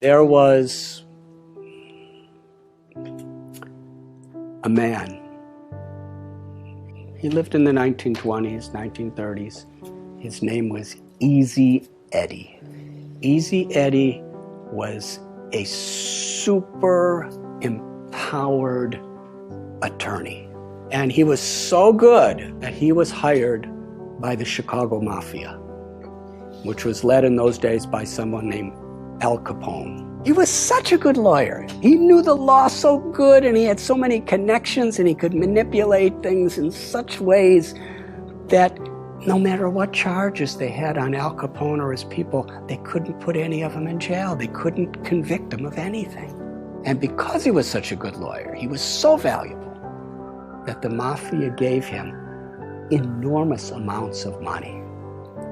There was a man. He lived in the 1920s, 1930s. His name was Eddy. Eddy was a super empowered attorney. And he was so good that he was hired by the Chicago Mafia, which was led in those days by someone named Al Capone. He was such a good lawyer. He knew the law so good, and he had so many connections, and he could manipulate things in such ways that no matter what charges they had on Al Capone or his people, they couldn't put any of them in jail. They couldn't convict him of anything. And because he was such a good lawyer, he was so valuable that the Mafia gave him enormous amounts of money.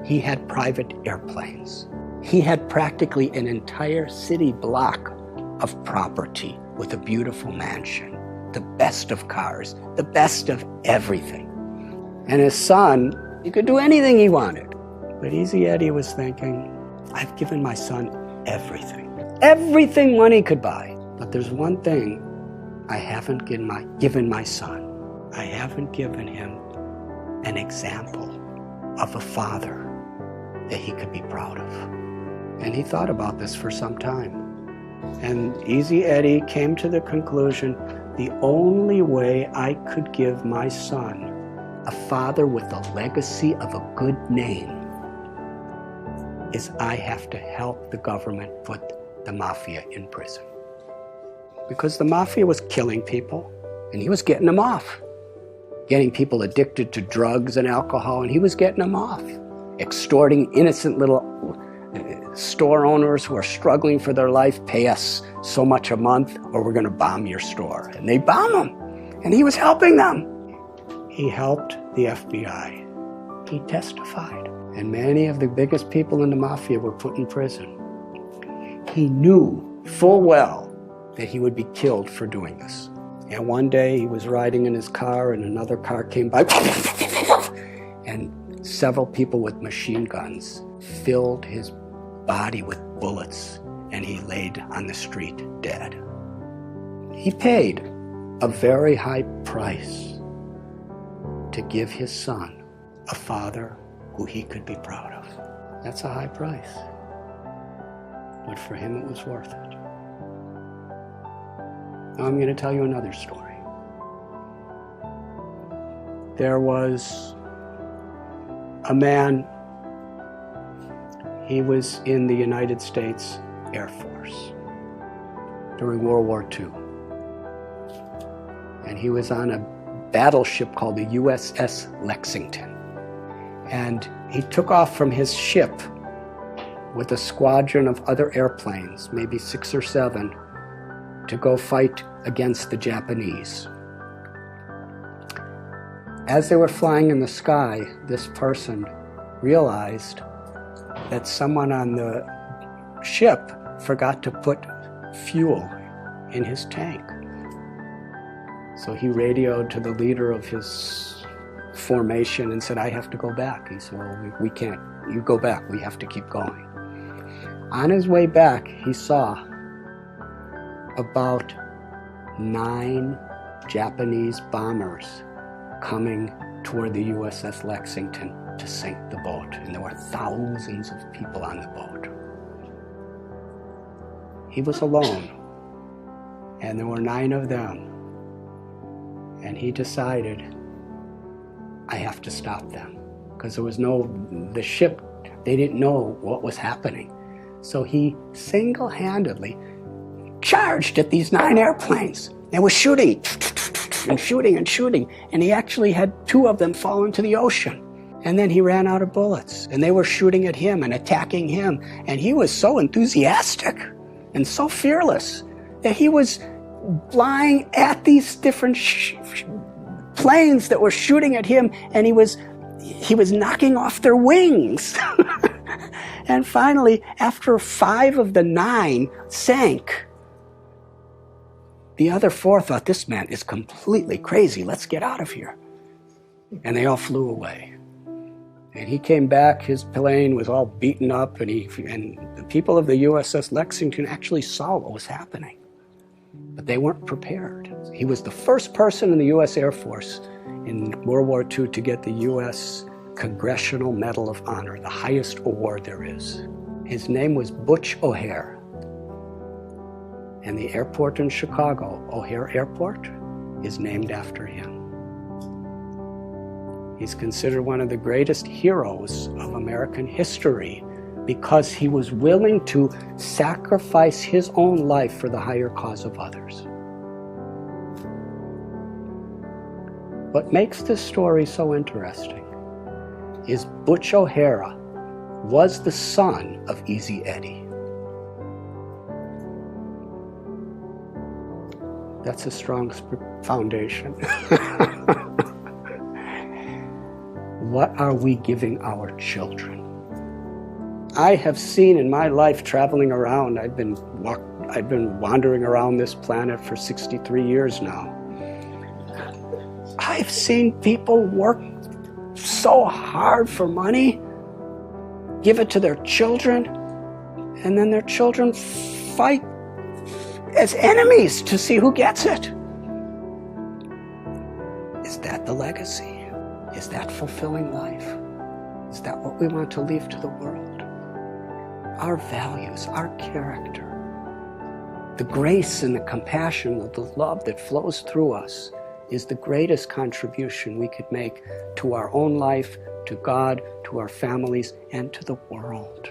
He had private airplanes. He had practically an entire city block of property with a beautiful mansion, the best of cars, the best of everything. And his son, he could do anything he wanted. But Eddy was thinking, I've given my son everything money could buy. But there's one thing I haven't given my son. I haven't given him an example of a father that he could be proud of. And he thought about this for some time. And Eddy came to the conclusion, the only way I could give my son a father with a legacy of a good name is I have to help the government put the Mafia in prison. Because the Mafia was killing people, and he was getting them off. Getting people addicted to drugs and alcohol, and he was getting them off. Extorting innocent little store owners who are struggling for their life, pay us so much a month or we're going to bomb your store. And they bomb them, and he was helping them. He helped the FBI. He testified. And many of the biggest people in the Mafia were put in prison. He knew full well that he would be killed for doing this. And one day he was riding in his car and another car came by and several people with machine guns filled his body with bullets, and he laid on the street dead. He paid a very high price to give his son a father who he could be proud of. That's a high price, but for him it was worth it. Now I'm going to tell you another story. There was a man. He was in the United States Air Force during World War II. And he was on a battleship called the USS Lexington. And he took off from his ship with a squadron of other airplanes, maybe 6 or 7, to go fight against the Japanese. As they were flying in the sky, this person realized that someone on the ship forgot to put fuel in his tank. So he radioed to the leader of his formation and said, I have to go back. He said, well, we can't. You go back. We have to keep going. On his way back, he saw about 9 Japanese bombers coming toward the USS Lexington to sink the boat, and there were thousands of people on the boat. He was alone, and there were 9 of them, and he decided, I have to stop them, because there was the ship, they didn't know what was happening. So he single-handedly charged at these 9 airplanes and was shooting and shooting and shooting, and he actually had 2 of them fall into the ocean. And then he ran out of bullets, and they were shooting at him and attacking him, and he was so enthusiastic and so fearless that he was flying at these different planes that were shooting at him, and he was knocking off their wings. And finally, after 5 of the 9 sank, the other 4 thought, this man is completely crazy, let's get out of here. And they all flew away. And he came back, his plane was all beaten up, and the people of the USS Lexington actually saw what was happening. But they weren't prepared. He was the first person in the U.S. Air Force in World War II to get the U.S. Congressional Medal of Honor, the highest award there is. His name was Butch O'Hare. And the airport in Chicago, O'Hare Airport, is named after him. He's considered one of the greatest heroes of American history because he was willing to sacrifice his own life for the higher cause of others. What makes this story so interesting is Butch O'Hare was the son of Easy Eddy. That's a strong foundation. What are we giving our children? I have seen in my life traveling around, I've been wandering around this planet for 63 years now. I've seen people work so hard for money, give it to their children, and then their children fight as enemies to see who gets it. Is that the legacy? Is that fulfilling life? Is that what we want to leave to the world? Our values, our character, the grace and the compassion, the love that flows through us is the greatest contribution we could make to our own life, to God, to our families, and to the world.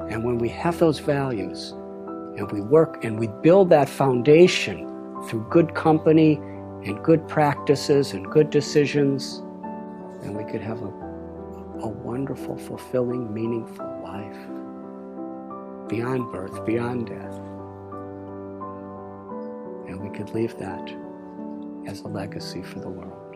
And when we have those values, and we work and we build that foundation through good company and good practices and good decisions, then we could have a wonderful, fulfilling, meaningful life beyond birth, beyond death. And we could leave that as a legacy for the world.